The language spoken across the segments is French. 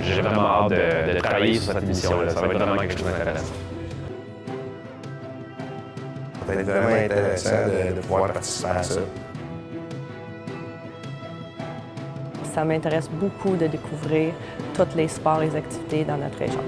J'ai vraiment hâte de travailler sur cette émission-là. Ça va être vraiment quelque chose d'intéressant. Ça va être vraiment intéressant de pouvoir participer à ça. Ça m'intéresse beaucoup de découvrir tous les sports et les activités dans notre région.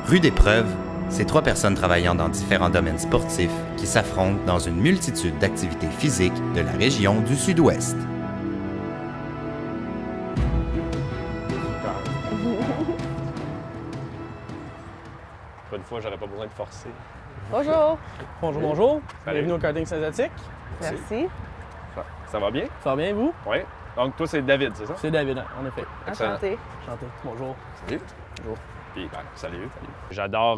Rude épreuve, c'est 3 personnes travaillant dans différents domaines sportifs qui s'affrontent dans une multitude d'activités physiques de la région du Sud-Ouest. Une fois, j'aurais pas besoin de forcer. Bonjour! Bonjour, bonjour. Salut. Bienvenue au karting Saint-Zotique. Merci. Ça va bien? Ça va bien, vous? Oui. Donc, toi, c'est David, c'est ça? C'est David, en effet. Excellent. Enchantée. Enchanté. Bonjour. Salut. Bonjour. Puis, salut. J'adore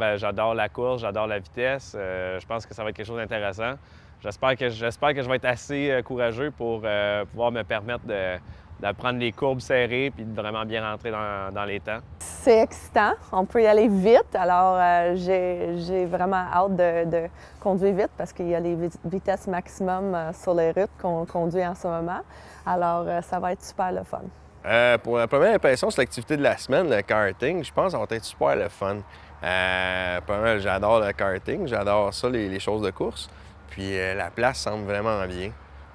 la course, j'adore la vitesse. Je pense que ça va être quelque chose d'intéressant. J'espère que je vais être assez courageux pour pouvoir me permettre de prendre les courbes serrées puis de vraiment bien rentrer dans les temps. C'est excitant. On peut y aller vite. Alors, j'ai vraiment hâte de conduire vite parce qu'il y a les vitesses maximum sur les routes qu'on conduit en ce moment. Alors, ça va être super le fun. Pour la première impression sur l'activité de la semaine, le karting, je pense que ça va être super le fun. Premièrement, j'adore le karting, j'adore ça, les choses de course. Puis la place semble vraiment bien.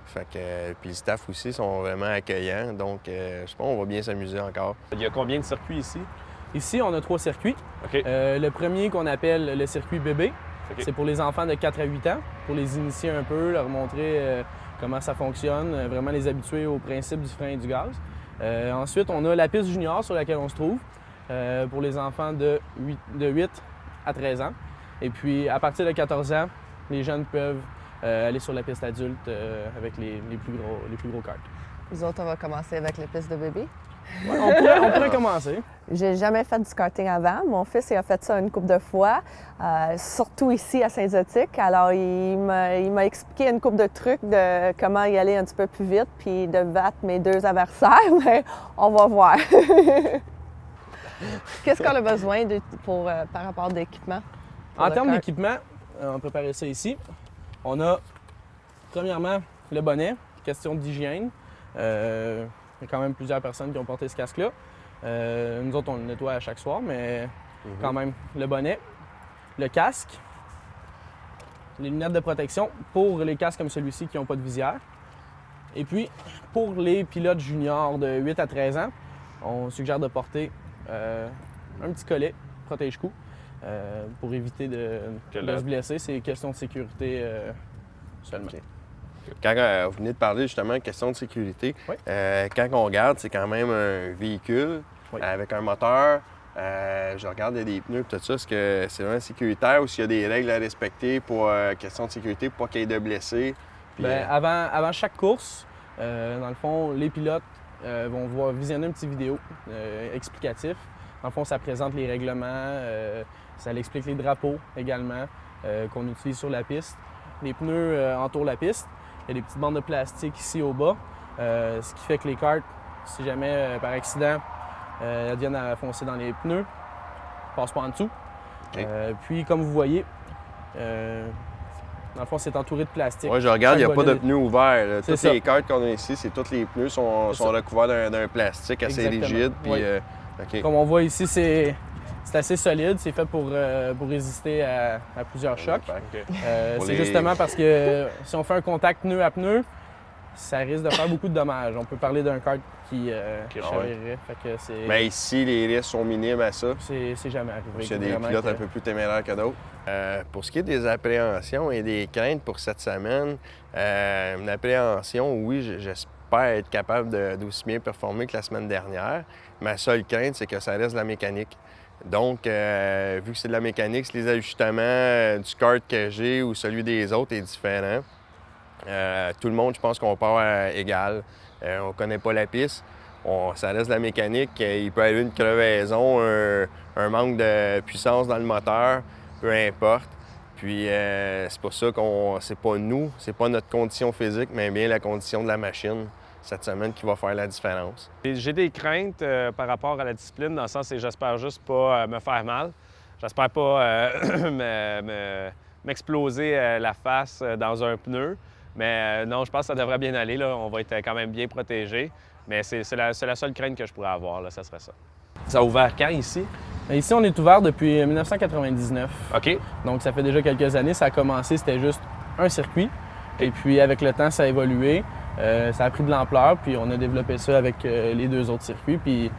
Fait que, puis le staff aussi sont vraiment accueillants, donc je pense qu'on va bien s'amuser encore. Il y a combien de circuits ici? Ici, on a 3 circuits. OK. Le premier qu'on appelle le circuit bébé, OK. c'est pour les enfants de 4 à 8 ans, pour les initier un peu, leur montrer comment ça fonctionne, vraiment les habituer au principe du frein et du gaz. Ensuite, on a la piste junior sur laquelle on se trouve pour les enfants de 8 à 13 ans. Et puis, à partir de 14 ans, les jeunes peuvent aller sur la piste adulte avec les plus gros karts. Nous autres, on va commencer avec les pistes de bébé. Ouais, on pourrait commencer. J'ai jamais fait du karting avant. Mon fils il a fait ça une couple de fois, surtout ici à Saint-Zotique. Alors, il m'a expliqué une couple de trucs de comment y aller un petit peu plus vite puis de battre mes 2 adversaires, mais on va voir. Qu'est-ce qu'on a besoin par rapport d'équipement? En termes d'équipement, on a préparé ça ici. On a, premièrement, le bonnet, question d'hygiène. Il y a quand même plusieurs personnes qui ont porté ce casque-là. Nous autres, on le nettoie à chaque soir, mais quand même, le bonnet, le casque, les lunettes de protection pour les casques comme celui-ci qui n'ont pas de visière. Et puis, pour les pilotes juniors de 8 à 13 ans, on suggère de porter un petit collet protège-cou pour éviter de se blesser. C'est question de sécurité seulement. Okay. Quand vous venez de parler justement de question de sécurité, oui. Quand on regarde, c'est quand même un véhicule avec un moteur. Je regarde, il y a des pneus et tout ça. Est-ce que c'est vraiment sécuritaire ou s'il y a des règles à respecter pour question de sécurité pour pas qu'il y ait de blessés? Puis, avant chaque course, dans le fond, les pilotes vont visionner une petite vidéo explicatif. Dans le fond, ça présente les règlements, ça explique les drapeaux également qu'on utilise sur la piste. Les pneus entourent la piste. Il y a des petites bandes de plastique ici au bas, ce qui fait que les karts, si jamais par accident, elles viennent à foncer dans les pneus, ne passent pas en dessous. Okay. Puis, comme vous voyez, dans le fond, c'est entouré de plastique. Oui, je regarde, il n'y a pas de volet pneus ouverts. Toutes ça. les karts qu'on a ici, tous les pneus sont recouverts d'un plastique assez Exactement. rigide. Puis, Oui. OK. Comme on voit ici, c'est assez solide. C'est fait pour résister à plusieurs chocs. C'est justement parce que si on fait un contact pneu à pneu, ça risque de faire beaucoup de dommages. On peut parler d'un kart qui chavirerait. Mais ici, les risques sont minimes à ça. C'est jamais arrivé. Il y a des pilotes un peu plus téméraires que d'autres. Pour ce qui est des appréhensions et des craintes pour cette semaine, une appréhension, oui, j'espère être capable d'aussi bien performer que la semaine dernière. Ma seule crainte, c'est que ça reste de la mécanique. Donc, vu que c'est de la mécanique, les ajustements du kart que j'ai ou celui des autres est différent. Tout le monde, je pense qu'on part égal. On ne connaît pas la piste. ça reste de la mécanique. Il peut y avoir une crevaison, un manque de puissance dans le moteur, peu importe. Puis c'est pour ça qu'on c'est pas nous, c'est pas notre condition physique, mais bien la condition de la machine cette semaine qui va faire la différence. J'ai des craintes par rapport à la discipline, dans le sens que j'espère juste pas me faire mal. J'espère pas m'exploser la face dans un pneu. Mais non, je pense que ça devrait bien aller. Là. On va être quand même bien protégé. Mais c'est la seule crainte que je pourrais avoir, là, ça serait ça. Ça a ouvert quand ici? Ici, on est ouvert depuis 1999. OK. Donc, ça fait déjà quelques années. Ça a commencé, c'était juste un circuit. Et puis, avec le temps, ça a évolué. Ça a pris de l'ampleur. Puis, on a développé ça avec les 2 autres circuits. Puis,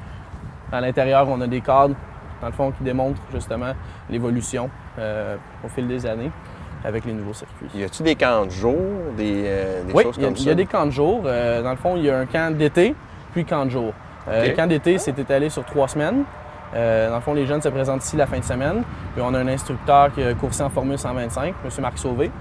à l'intérieur, on a des cadres, dans le fond, qui démontrent justement l'évolution au fil des années avec les nouveaux circuits. Y a-t-il des camps de jour, des choses comme ça? Il y a des camps de jour. Dans le fond, il y a un camp d'été, puis camp de jour. Le camp d'été, c'est étalé sur 3 semaines. Dans le fond, les jeunes se présentent ici la fin de semaine. Puis on a un instructeur qui a coursé en Formule 125, M. Marc Sauvé.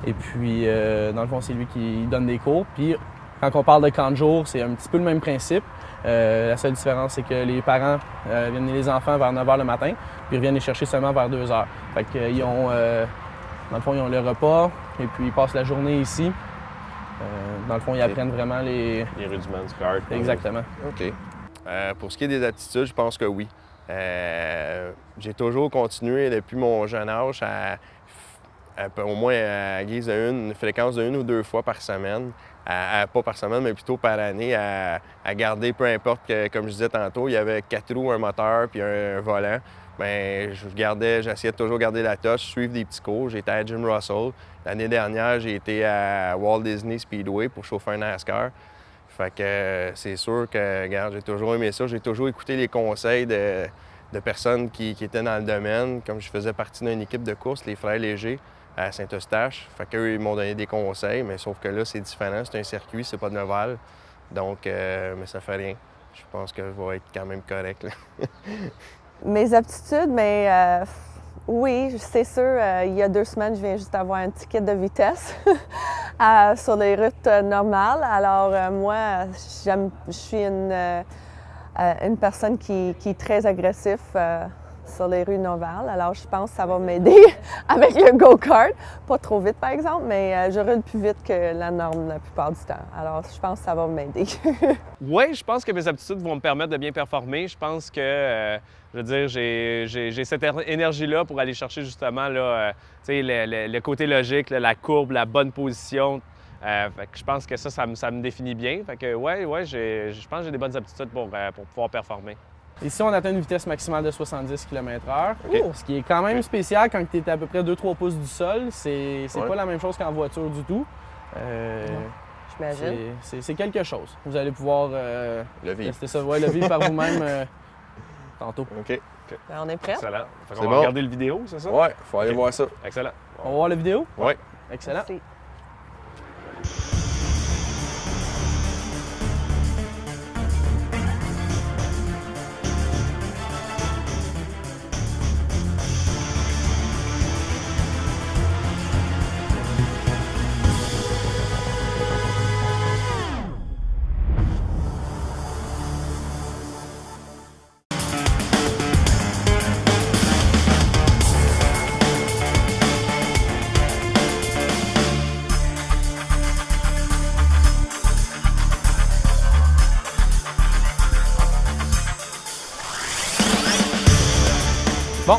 Et puis, dans le fond, c'est lui qui donne des cours. Puis, quand on parle de camp de jour, c'est un petit peu le même principe. La seule différence, c'est que les parents viennent amener les enfants vers 9 h le matin, puis ils reviennent les chercher seulement vers 2 h. Fait qu'ils ont, dans le fond, ils ont le repas, et puis ils passent la journée ici. Dans le fond, ils apprennent vraiment les rudiments du kart. Exactement. OK. Pour ce qui est des aptitudes, je pense que oui. J'ai toujours continué depuis mon jeune âge au moins à guise une fréquence de 1 ou 2 fois par semaine. Pas par semaine, mais plutôt par année, à garder, peu importe, comme je disais tantôt, il y avait 4 roues, un moteur puis un volant. Bien, j'essayais de toujours garder la touche, suivre des petits cours. J'étais à Jim Russell. L'année dernière, j'ai été à Walt Disney Speedway pour chauffer un NASCAR. Fait que c'est sûr que, regarde, j'ai toujours aimé ça. J'ai toujours écouté les conseils de personnes qui étaient dans le domaine. Comme je faisais partie d'une équipe de course, les Frères Légers, à Saint-Eustache. Fait qu'eux, ils m'ont donné des conseils, mais sauf que là, c'est différent. C'est un circuit, c'est pas de Noval. Donc, mais ça fait rien. Je pense que je vais être quand même correct, là. Mes aptitudes, mais oui, c'est sûr, il y a 2 semaines, je viens juste d'avoir un ticket de vitesse sur les routes normales. Alors, moi, je suis une personne qui est très agressive sur les rues Noval. Alors, je pense que ça va m'aider avec le go-kart. Pas trop vite, par exemple, mais je roule plus vite que la norme la plupart du temps. Alors, je pense que ça va m'aider. Oui, je pense que mes aptitudes vont me permettre de bien performer. Je pense que, je veux dire, j'ai cette énergie-là pour aller chercher justement là, le côté logique, là, la courbe, la bonne position. Fait que je pense que ça me définit bien. Fait que, je pense que j'ai des bonnes aptitudes pour pouvoir performer. Ici, on atteint une vitesse maximale de 70 km/h, OK. ce qui est quand même spécial quand tu es à peu près 2-3 pouces du sol. C'est pas la même chose qu'en voiture du tout. J'imagine. C'est quelque chose. Vous allez pouvoir Le vivre. tester ça, le vivre par vous-même tantôt. OK. Ben, on est prêt? Excellent. Fait qu'on C'est va bon. regarder le vidéo, c'est ça? Ouais, faut aller OK. voir ça. Excellent. On va voir la vidéo? Oui. Excellent. Merci. Bon,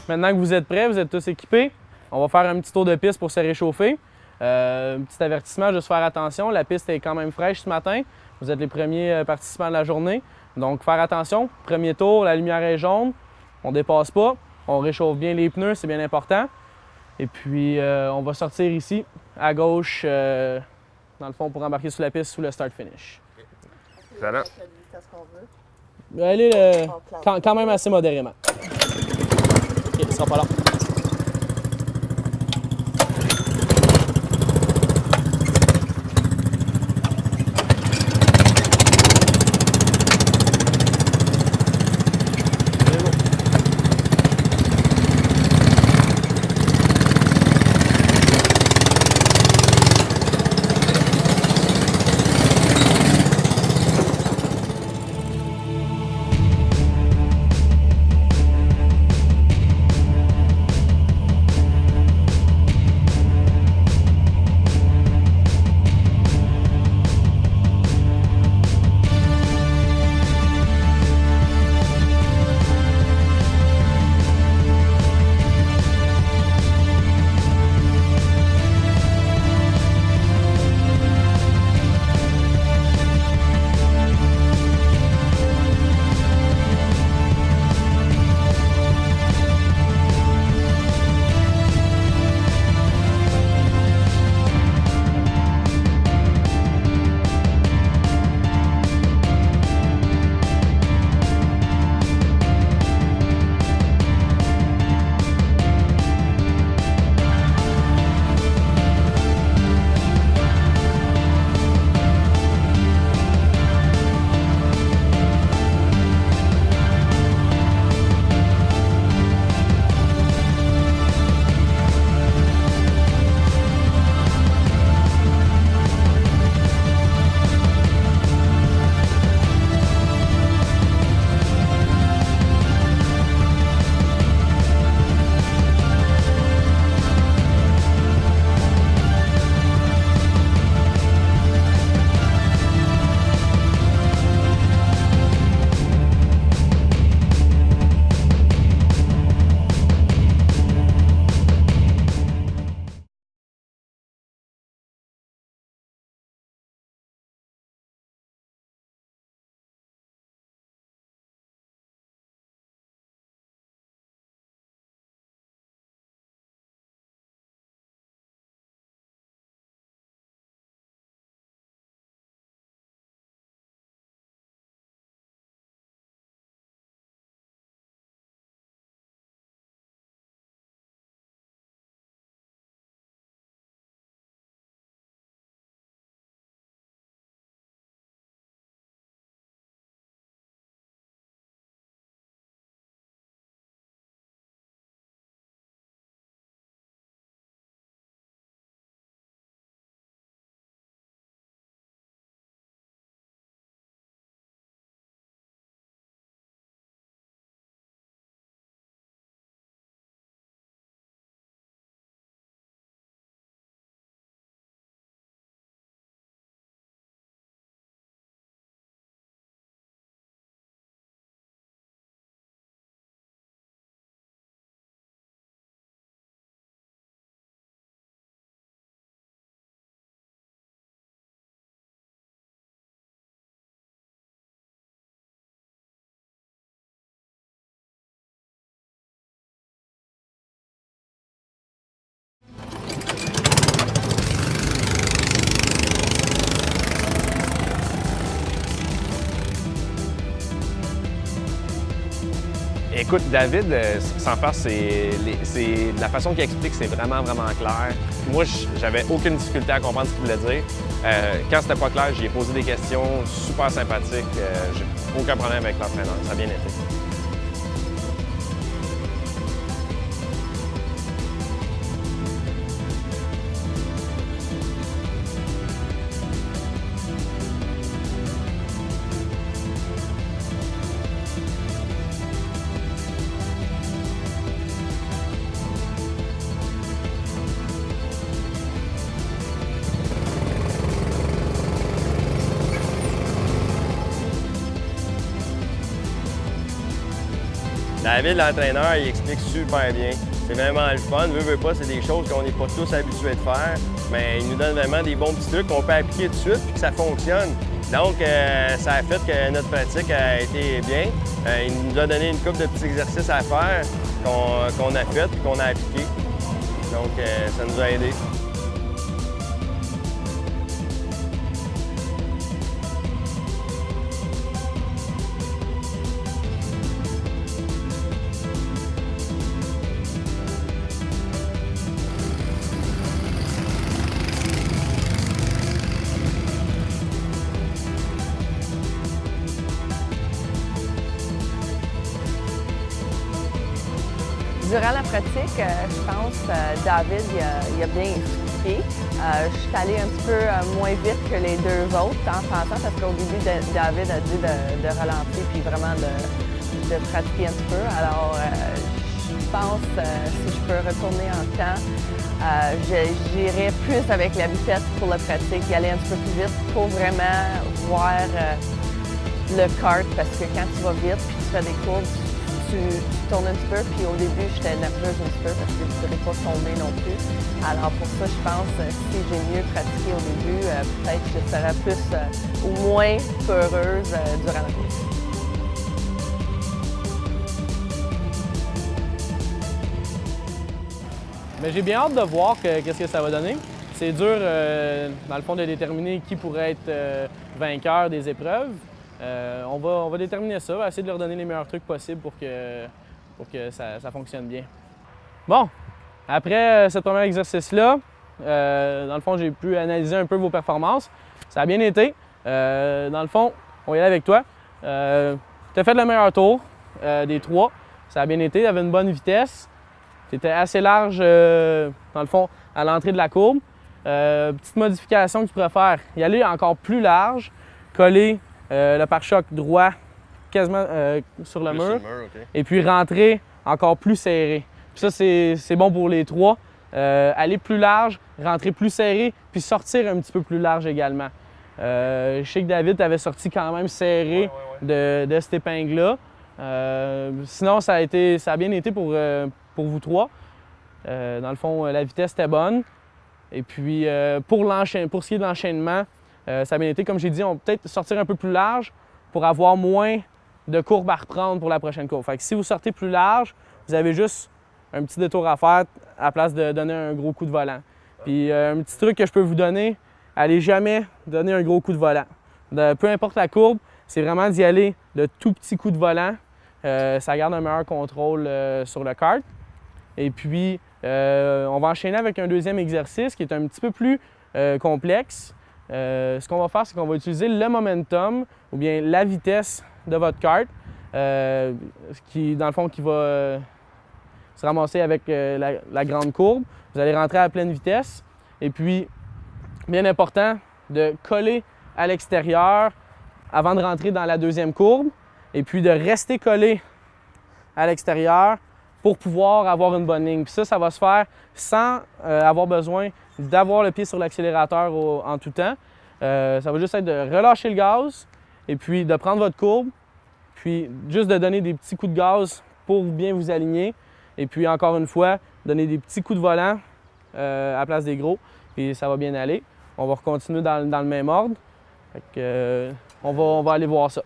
maintenant que vous êtes prêts, vous êtes tous équipés, on va faire un petit tour de piste pour se réchauffer. Petit avertissement, juste faire attention, la piste est quand même fraîche ce matin. Vous êtes les premiers participants de la journée, donc faire attention. Premier tour, la lumière est jaune, on dépasse pas, on réchauffe bien les pneus, c'est bien important. Et puis, on va sortir ici, à gauche, dans le fond, pour embarquer sur la piste sous le start-finish. Excellent. Allez, quand même assez modérément. OK, ce sera pas long. Écoute, David, sans faire, c'est la façon qu'il explique, c'est vraiment, vraiment clair. Moi, j'avais aucune difficulté à comprendre ce qu'il voulait dire. Quand c'était pas clair, j'y ai posé des questions super sympathiques. J'ai aucun problème avec l'entraîneur. Ça a bien été. David, l'entraîneur, il explique super bien. C'est vraiment le fun. Veut pas, c'est des choses qu'on n'est pas tous habitués de faire, mais il nous donne vraiment des bons petits trucs qu'on peut appliquer tout de suite puis que ça fonctionne. Donc, ça a fait que notre pratique a été bien. Il nous a donné une couple de petits exercices à faire qu'on a fait et qu'on a appliqué. Donc, ça nous a aidés. Durant la pratique, je pense David il a bien expliqué. Je suis allée un petit peu moins vite que les deux autres en passant parce qu'au début, David a dit de ralentir puis vraiment de pratiquer un petit peu. Alors, je pense si je peux retourner en temps, j'irai plus avec la vitesse pour la pratique, y aller un petit peu plus vite pour vraiment voir le kart parce que quand tu vas vite puis tu fais des courbes, tu tournes un petit peu, puis au début, j'étais nerveuse un petit peu parce que je ne voulais pas tomber non plus. Alors pour ça, je pense si j'ai mieux pratiqué au début, peut-être que je serais plus ou moins peureuse durant la course. Mais j'ai bien hâte de voir qu'est-ce que ça va donner. C'est dur, dans le fond, de déterminer qui pourrait être vainqueur des épreuves. On va déterminer ça, on va essayer de leur donner les meilleurs trucs possibles pour que ça fonctionne bien. Bon, après ce premier exercice-là, dans le fond, j'ai pu analyser un peu vos performances. Ça a bien été. Dans le fond, on va y aller avec toi. Tu as fait le meilleur tour des trois. Ça a bien été, tu avais une bonne vitesse. Tu étais assez large, dans le fond, à l'entrée de la courbe. Petite modification que tu pourrais faire, y aller encore plus large, coller le pare-choc droit quasiment sur le mur, Okay. Et puis rentrer encore plus serré. Puis ça, c'est bon pour les trois. Aller plus large, rentrer plus serré, puis sortir un petit peu plus large également. Je sais que David t'avait sorti quand même serré de cette épingle-là. Sinon, ça a bien été pour vous trois. Dans le fond, la vitesse était bonne. Et puis, pour ce qui est de l'enchaînement, ça a bien été, comme j'ai dit, on peut peut-être sortir un peu plus large pour avoir moins de courbes à reprendre pour la prochaine courbe. Fait que si vous sortez plus large, vous avez juste un petit détour à faire à la place de donner un gros coup de volant. Puis un petit truc que je peux vous donner, allez jamais donner un gros coup de volant. Peu importe la courbe, c'est vraiment d'y aller de tout petits coups de volant. Ça garde un meilleur contrôle sur le kart. Et puis, on va enchaîner avec un deuxième exercice qui est un petit peu plus complexe. Ce qu'on va faire, c'est qu'on va utiliser le momentum ou bien la vitesse de votre kart, qui, dans le fond, qui va se ramasser avec la grande courbe. Vous allez rentrer à pleine vitesse. Et puis, bien important, de coller à l'extérieur avant de rentrer dans la deuxième courbe. Et puis, de rester collé à l'extérieur pour pouvoir avoir une bonne ligne. Puis ça va se faire sans avoir besoin d'avoir le pied sur l'accélérateur en tout temps. Ça va juste être de relâcher le gaz et puis de prendre votre courbe, puis juste de donner des petits coups de gaz pour bien vous aligner. Et puis encore une fois, donner des petits coups de volant à la place des gros, et ça va bien aller. On va continuer dans le même ordre. Fait que, on va aller voir ça.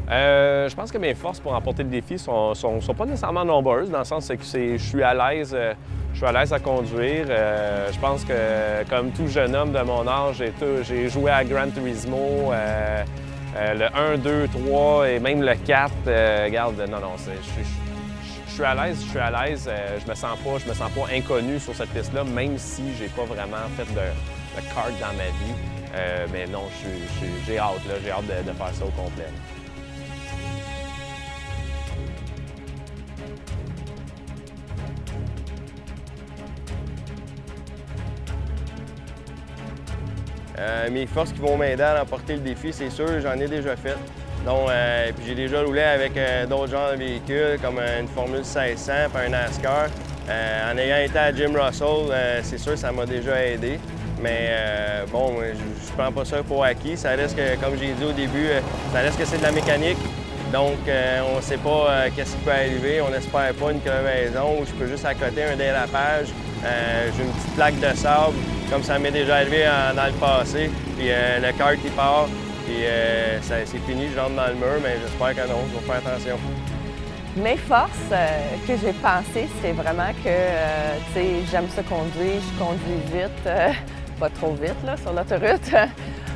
Je pense que mes forces pour remporter le défi sont pas nécessairement nombreuses, dans le sens que je suis à l'aise à conduire. Je pense que comme tout jeune homme de mon âge, j'ai joué à Gran Turismo. Le 1, 2, 3 et même le 4, regarde, non, je suis à l'aise, je me sens pas inconnu sur cette piste-là, même si j'ai pas vraiment fait de kart dans ma vie. Mais non, j'ai hâte, là, j'ai hâte de faire ça au complet. Mes forces qui vont m'aider à remporter le défi, c'est sûr, j'en ai déjà fait. Donc, puis j'ai déjà roulé avec d'autres genres de véhicules, comme une Formule 1600 puis un NASCAR. En ayant été à Jim Russell, c'est sûr, ça m'a déjà aidé. Mais bon, je prends pas ça pour acquis. Ça reste que, comme j'ai dit au début, ça reste que c'est de la mécanique. Donc, on ne sait pas qu'est-ce qui peut arriver. On n'espère pas une crevaison ou je peux juste accoter un dérapage. J'ai une petite plaque de sable, comme ça m'est déjà arrivé dans le passé. Puis le kart, il part. Puis c'est fini, je rentre dans le mur, mais j'espère que non, je vais faire attention. Mes forces que j'ai pensées, c'est vraiment que tu sais, j'aime ça conduire, je conduis vite, pas trop vite là, sur l'autoroute,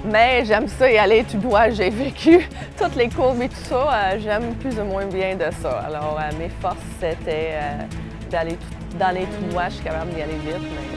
mais j'aime ça y aller tout droit. J'ai vécu toutes les courbes et tout ça, j'aime plus ou moins bien de ça. Alors mes forces, c'était d'aller dans les tout droits, je suis capable d'y aller vite, mais...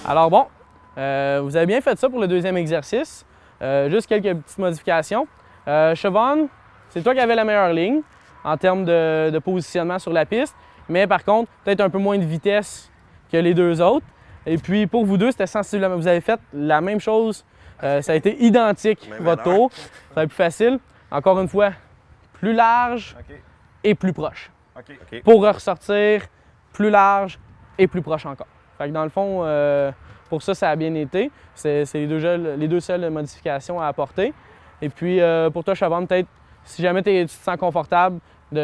Alors bon, vous avez bien fait ça pour le deuxième exercice. Juste quelques petites modifications. Siobhan, c'est toi qui avais la meilleure ligne en termes de positionnement sur la piste, mais par contre, peut-être un peu moins de vitesse que les deux autres. Et puis pour vous deux, c'était sensiblement, vous avez fait la même chose. Ça a été identique, votre tour. Ça va être plus facile. Encore une fois, plus large et plus proche. Pour ressortir, plus large et plus proche encore. Fait que dans le fond, pour ça a bien été. C'est les deux seules modifications à apporter. Et puis pour toi, Siobhan, peut-être, si jamais tu te sens confortable d'y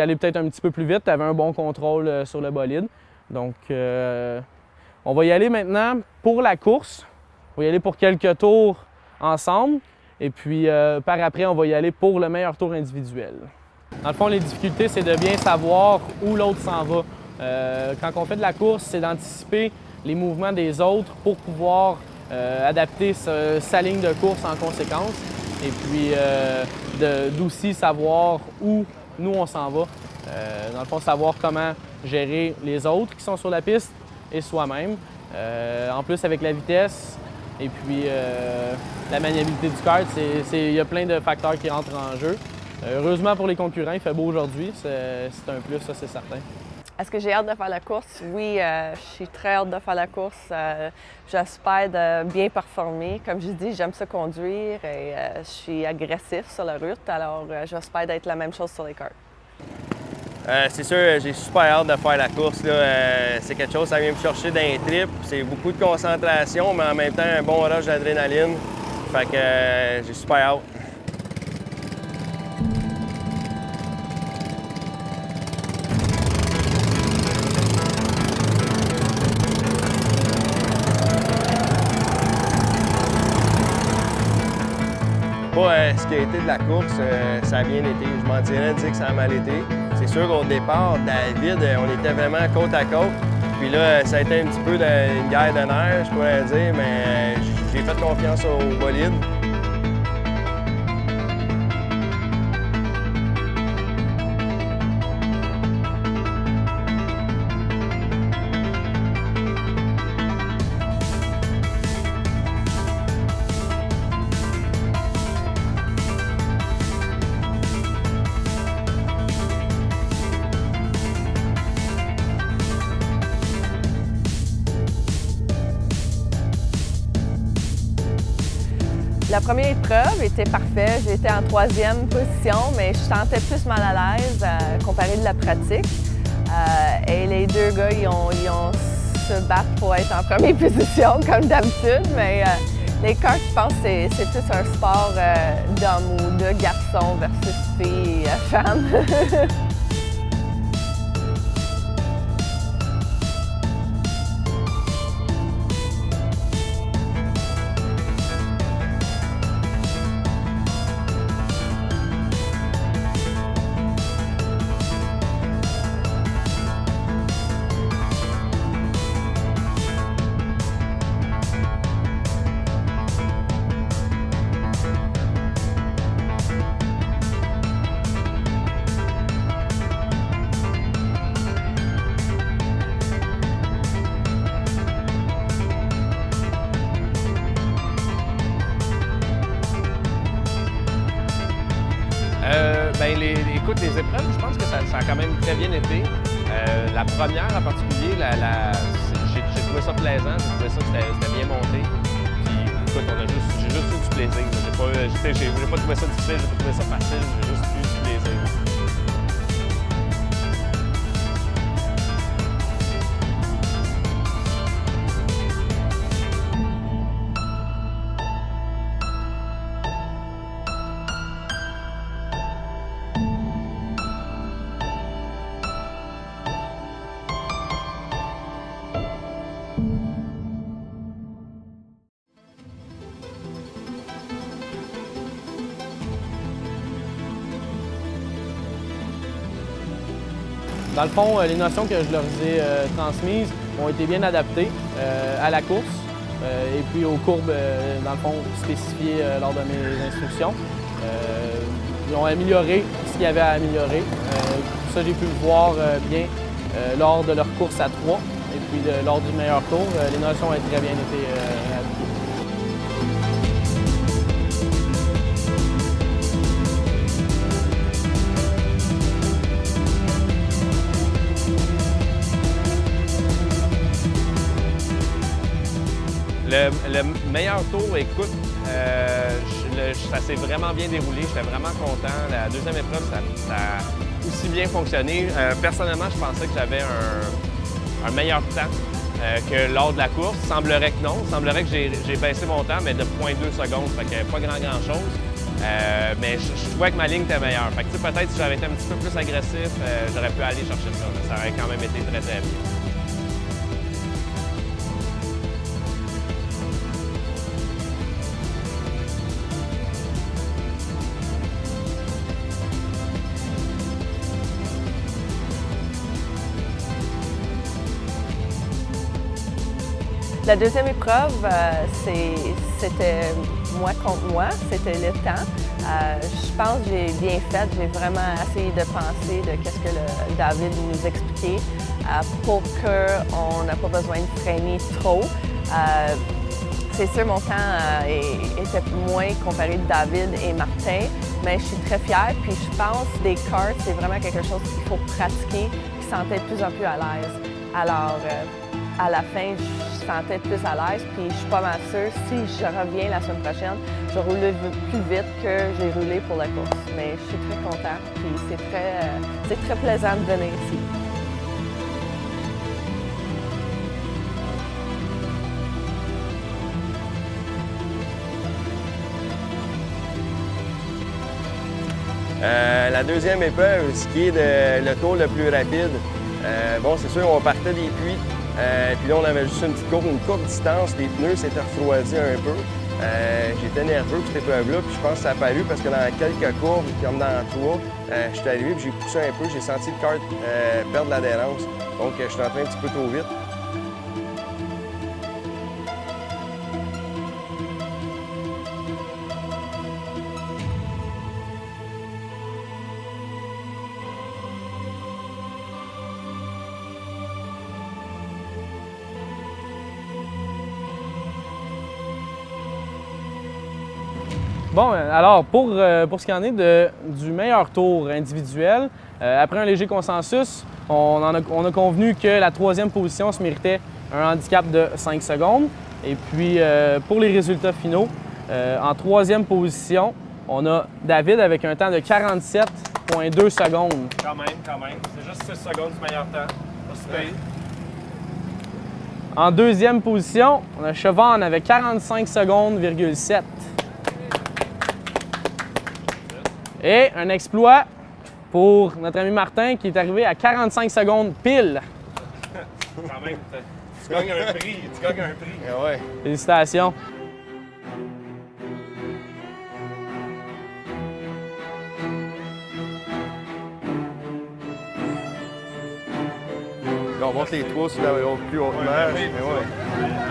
aller peut-être un petit peu plus vite, tu avais un bon contrôle sur le bolide. Donc, on va y aller maintenant pour la course. On va y aller pour quelques tours ensemble. Et puis par après, on va y aller pour le meilleur tour individuel. Dans le fond, les difficultés, c'est de bien savoir où l'autre s'en va. Quand on fait de la course, c'est d'anticiper les mouvements des autres pour pouvoir adapter sa ligne de course en conséquence. Et puis d'aussi savoir où nous on s'en va. Dans le fond, savoir comment gérer les autres qui sont sur la piste et soi-même. En plus, avec la vitesse et puis la maniabilité du kart, il y a plein de facteurs qui rentrent en jeu. Heureusement pour les concurrents, il fait beau aujourd'hui. C'est un plus, ça c'est certain. Est-ce que j'ai hâte de faire la course? Oui, je suis très hâte de faire la course. J'espère de bien performer. Comme je dis, j'aime ça conduire et je suis agressif sur la route, alors j'espère d'être la même chose sur les karts. C'est sûr, j'ai super hâte de faire la course. C'est quelque chose, ça vient me chercher d'un trip. C'est beaucoup de concentration, mais en même temps, un bon rush d'adrénaline. Fait que j'ai super hâte. Ce qui a été de la course, ça a bien été. Je mentirais de dire que ça a mal été. C'est sûr qu'au départ, David, on était vraiment côte à côte. Puis là, ça a été un petit peu une guerre de nerfs, je pourrais dire, mais j'ai fait confiance au bolide. La première épreuve était parfaite. J'étais en 3e position, mais je sentais plus mal à l'aise comparé de la pratique. Et les deux gars, ils ont se battre pour être en première position, comme d'habitude, mais les karts, je pense que c'est plus un sport d'hommes ou de garçons versus filles, femmes. Écoute, les épreuves, je pense que ça a quand même très bien été. La première en particulier, j'ai trouvé ça plaisant, j'ai trouvé ça que c'était bien monté. Puis écoute, j'ai juste eu du plaisir. J'ai pas trouvé ça difficile, j'ai pas trouvé ça facile, j'ai juste eu du plaisir. Dans le fond, les notions que je leur ai transmises ont été bien adaptées à la course et puis aux courbes, dans le fond, spécifiées lors de mes instructions. Ils ont amélioré ce qu'il y avait à améliorer. Ça, j'ai pu le voir bien lors de leur course à 3 et puis lors du meilleur tour. Les notions ont très bien été appliquées. Le meilleur tour, écoute, ça s'est vraiment bien déroulé. J'étais vraiment content. La deuxième épreuve, ça a aussi bien fonctionné. Personnellement, je pensais que j'avais un meilleur temps que lors de la course. Il semblerait que non. Il semblerait que j'ai baissé mon temps, mais de 0.2 secondes. Fait que pas grand-chose. Mais je trouvais que ma ligne était meilleure. Fait que peut-être si j'avais été un petit peu plus agressif, j'aurais pu aller chercher ça. Ça aurait quand même été très, très bien. La deuxième épreuve, c'était moi contre moi, c'était le temps. Je pense que j'ai bien fait, j'ai vraiment essayé de penser de qu'est-ce que David nous expliquait pour qu'on n'a pas besoin de freiner trop. C'est sûr, mon temps était moins comparé de David et Martin, mais je suis très fière. Puis je pense que des karts, c'est vraiment quelque chose qu'il faut pratiquer et sentir de plus en plus à l'aise. Alors, à la fin, je sentais plus à l'aise, puis je suis pas mal sûre, si je reviens la semaine prochaine, je roulerai plus vite que j'ai roulé pour la course. Mais je suis très contente, puis c'est très plaisant de venir ici. La deuxième épreuve, ce qui est le tour le plus rapide, bon, c'est sûr, on partait des puits. Puis là, on avait juste une courte distance. Les pneus s'étaient refroidis un peu. J'étais nerveux pour cette épreuve-là, puis je pense que ça a paru parce que dans quelques courbes, comme dans 3, je suis arrivé puis j'ai poussé un peu. J'ai senti le kart perdre l'adhérence. Donc, je suis entré un petit peu trop vite. Bon, alors pour ce qui en est du meilleur tour individuel, après un léger consensus, on a convenu que la troisième position se méritait un handicap de 5 secondes. Et puis pour les résultats finaux, en troisième position, on a David avec un temps de 47,2 secondes. Quand même. C'est juste 6 secondes du meilleur temps. Pas si pire. En deuxième position, on a Siobhan avec 45 secondes,7. Et un exploit pour notre ami Martin qui est arrivé à 45 secondes pile. Quand même, tu gagnes un prix. Tu gagnes un prix. Ah ouais. Félicitations. Là, on monte les trois sur la plus haute marche. Mais ouais.